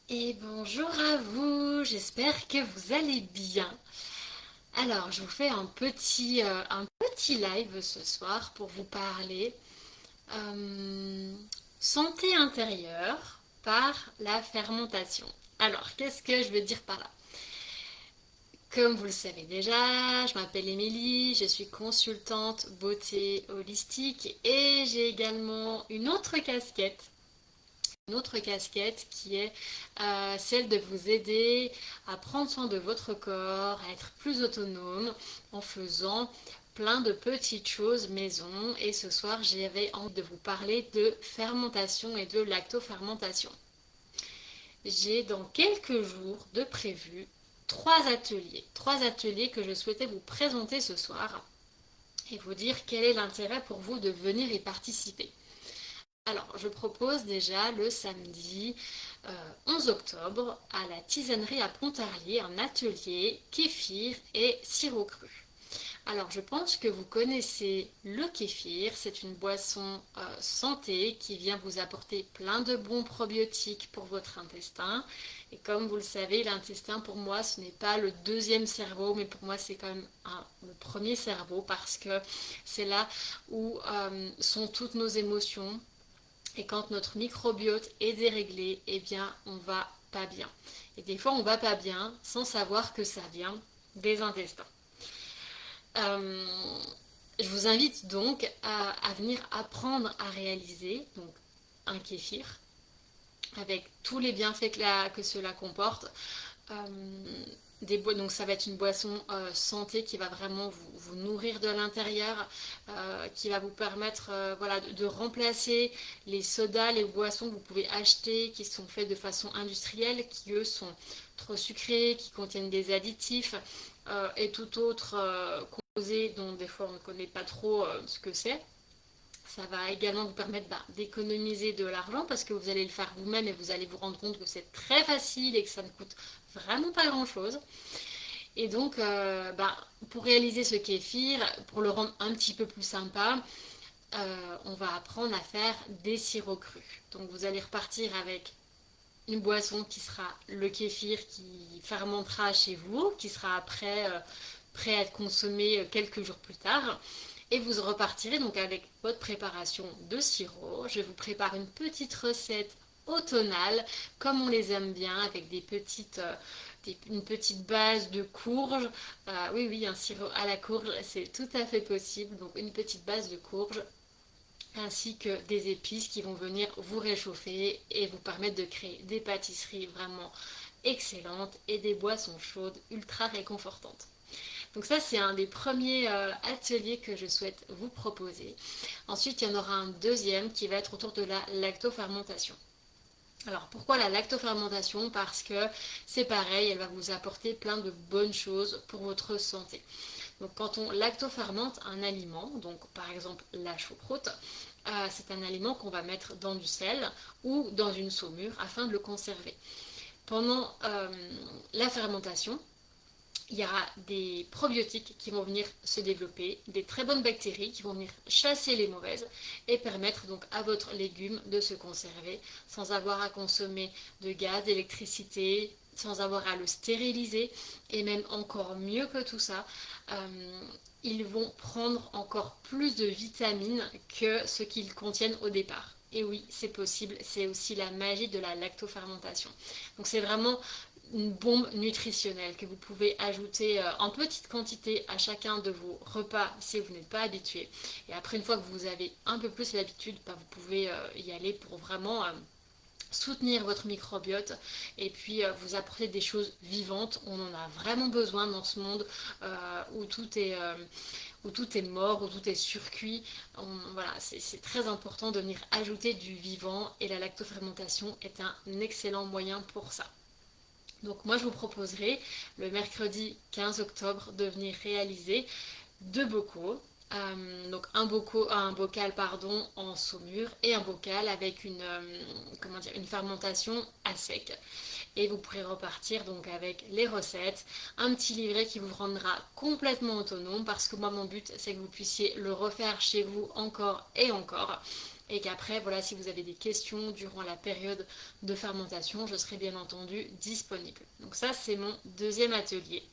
Et bonjour à vous, j'espère que vous allez bien. Alors, je vous fais un petit live ce soir pour vous parler euh, santé intérieure par la fermentation. Alors, qu'est-ce que je veux dire par là? Comme vous le savez déjà, je m'appelle Émilie, je suis consultante beauté holistique et j'ai également une autre casquette qui est celle de vous aider à prendre soin de votre corps, à être plus autonome en faisant plein de petites choses maison. Et ce soir, j'avais envie de vous parler de fermentation et de lactofermentation. J'ai dans quelques jours de prévu trois ateliers que je souhaitais vous présenter ce soir et vous dire quel est l'intérêt pour vous de venir y participer. Alors, je propose déjà le samedi 11 octobre à la tisanerie à Pontarlier un atelier kéfir et sirop cru. Alors, je pense que vous connaissez le kéfir. C'est une boisson santé qui vient vous apporter plein de bons probiotiques pour votre intestin. Et comme vous le savez, l'intestin, pour moi, ce n'est pas le deuxième cerveau, mais pour moi, c'est quand même le premier cerveau parce que c'est là où sont toutes nos émotions. Et quand notre microbiote est déréglé, eh bien, on va pas bien. Et des fois, on va pas bien sans savoir que ça vient des intestins. Euh, je vous invite donc à venir apprendre à réaliser donc, un kéfir avec tous les bienfaits que cela comporte. Euh, donc ça va être une boisson santé qui va vraiment vous nourrir de l'intérieur, qui va vous permettre voilà, de remplacer les sodas, les boissons que vous pouvez acheter qui sont faites de façon industrielle, qui eux sont trop sucrés, qui contiennent des additifs et tout autre composé dont des fois on ne connaît pas trop ce que c'est. Ça va également vous permettre d'économiser de l'argent parce que vous allez le faire vous-même et vous allez vous rendre compte que c'est très facile et que ça ne coûte vraiment pas grand-chose. Et donc, pour réaliser ce kéfir, pour le rendre un petit peu plus sympa, on va apprendre à faire des sirops crus. Donc, vous allez repartir avec une boisson qui sera le kéfir qui fermentera chez vous, qui sera prêt à être consommé quelques jours plus tard. Et vous repartirez donc avec votre préparation de sirop. Je vous prépare une petite recette automnale, comme on les aime bien, avec une petite base de courge. Oui, oui, un sirop à la courge, c'est tout à fait possible. Donc une petite base de courge ainsi que des épices qui vont venir vous réchauffer et vous permettre de créer des pâtisseries vraiment excellentes et des boissons chaudes ultra réconfortantes. Donc ça, c'est un des premiers ateliers que je souhaite vous proposer. Ensuite, il y en aura un deuxième qui va être autour de la lactofermentation. Alors pourquoi la lactofermentation? Parce que c'est pareil, elle va vous apporter plein de bonnes choses pour votre santé. Donc quand on lactofermente un aliment, donc par exemple la choucroute, c'est un aliment qu'on va mettre dans du sel ou dans une saumure afin de le conserver. Pendant la fermentation, il y aura des probiotiques qui vont venir se développer, des très bonnes bactéries qui vont venir chasser les mauvaises et permettre donc à votre légume de se conserver sans avoir à consommer de gaz, d'électricité, sans avoir à le stériliser et même encore mieux que tout ça, ils vont prendre encore plus de vitamines que ce qu'ils contiennent au départ. Et oui, c'est possible, c'est aussi la magie de la lactofermentation. Donc c'est vraiment une bombe nutritionnelle que vous pouvez ajouter en petite quantité à chacun de vos repas si vous n'êtes pas habitué. Et après, une fois que vous avez un peu plus l'habitude, vous pouvez y aller pour vraiment soutenir votre microbiote et puis vous apporter des choses vivantes. On en a vraiment besoin dans ce monde où tout est mort, où tout est surcuit. Voilà, c'est très important de venir ajouter du vivant et la lactofermentation est un excellent moyen pour ça. Donc moi je vous proposerai le mercredi 15 octobre de venir réaliser deux bocaux. Donc un bocal pardon, en saumure et un bocal avec une fermentation à sec. Et vous pourrez repartir donc avec les recettes, un petit livret qui vous rendra complètement autonome parce que moi mon but c'est que vous puissiez le refaire chez vous encore et encore. Et qu'après, voilà, si vous avez des questions durant la période de fermentation, je serai bien entendu disponible. Donc ça, c'est mon deuxième atelier.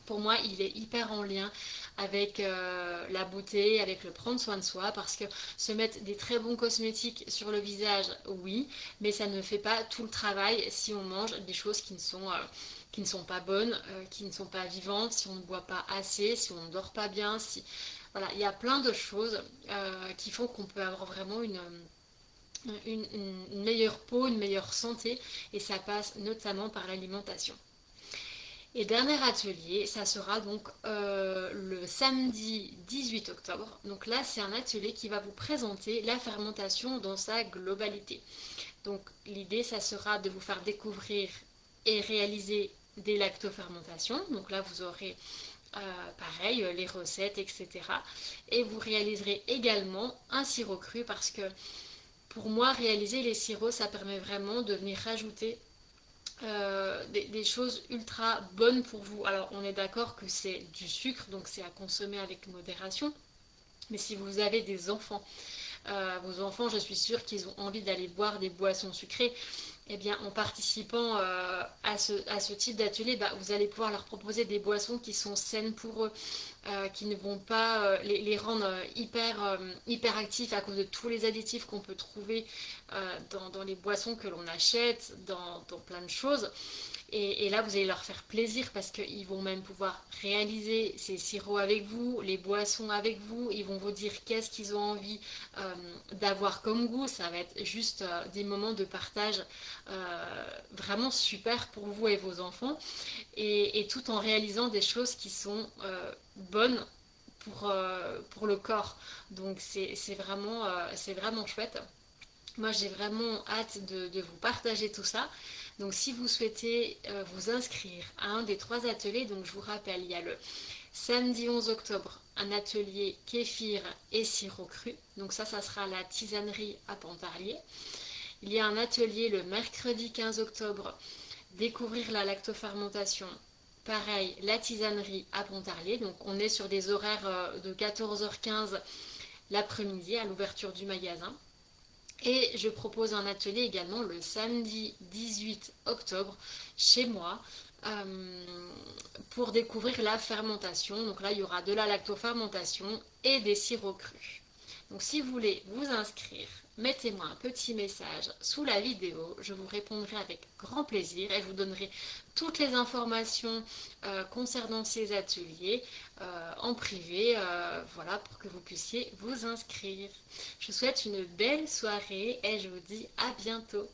Pour moi, il est hyper en lien avec la beauté, avec le prendre soin de soi, parce que se mettre des très bons cosmétiques sur le visage, oui, mais ça ne fait pas tout le travail si on mange des choses qui ne sont pas bonnes, qui ne sont pas vivantes, si on ne boit pas assez, si on ne dort pas bien, si... Voilà, il y a plein de choses qui font qu'on peut avoir vraiment une meilleure peau, une meilleure santé, et ça passe notamment par l'alimentation. Et dernier atelier, ça sera donc le samedi 18 octobre. Donc là, c'est un atelier qui va vous présenter la fermentation dans sa globalité. Donc l'idée, ça sera de vous faire découvrir et réaliser des lactofermentations. Donc là, vous aurez pareil, les recettes, etc. Et vous réaliserez également un sirop cru parce que pour moi, réaliser les sirops, ça permet vraiment de venir rajouter des choses ultra bonnes pour vous. Alors on est d'accord que c'est du sucre, donc c'est à consommer avec modération. Mais si vous avez des enfants, vos enfants, je suis sûre qu'ils ont envie d'aller boire des boissons sucrées. Eh bien, en participant à ce type d'atelier, bah, vous allez pouvoir leur proposer des boissons qui sont saines pour eux, qui ne vont pas les rendre hyper actifs à cause de tous les additifs qu'on peut trouver dans les boissons que l'on achète, dans plein de choses. Et là, vous allez leur faire plaisir parce qu'ils vont même pouvoir réaliser ces sirops avec vous, les boissons avec vous. Ils vont vous dire qu'est-ce qu'ils ont envie d'avoir comme goût. Ça va être juste des moments de partage vraiment super pour vous et vos enfants. Et tout en réalisant des choses qui sont bonnes pour le corps. Donc c'est vraiment chouette. Moi, j'ai vraiment hâte de vous partager tout ça. Donc, si vous souhaitez vous inscrire à un des 3 ateliers, donc je vous rappelle, il y a le samedi 11 octobre, un atelier kéfir et sirop cru. Donc ça sera la tisanerie à Pontarlier. Il y a un atelier le mercredi 15 octobre, découvrir la lactofermentation. Pareil, la tisanerie à Pontarlier. Donc, on est sur des horaires de 14h15 l'après-midi à l'ouverture du magasin. Et je propose un atelier également le samedi 18 octobre chez moi pour découvrir la fermentation. Donc là, il y aura de la lactofermentation et des sirops crus. Donc si vous voulez vous inscrire, mettez-moi un petit message sous la vidéo. Je vous répondrai avec grand plaisir et je vous donnerai toutes les informations concernant ces ateliers en privé, voilà, pour que vous puissiez vous inscrire. Je vous souhaite une belle soirée et je vous dis à bientôt.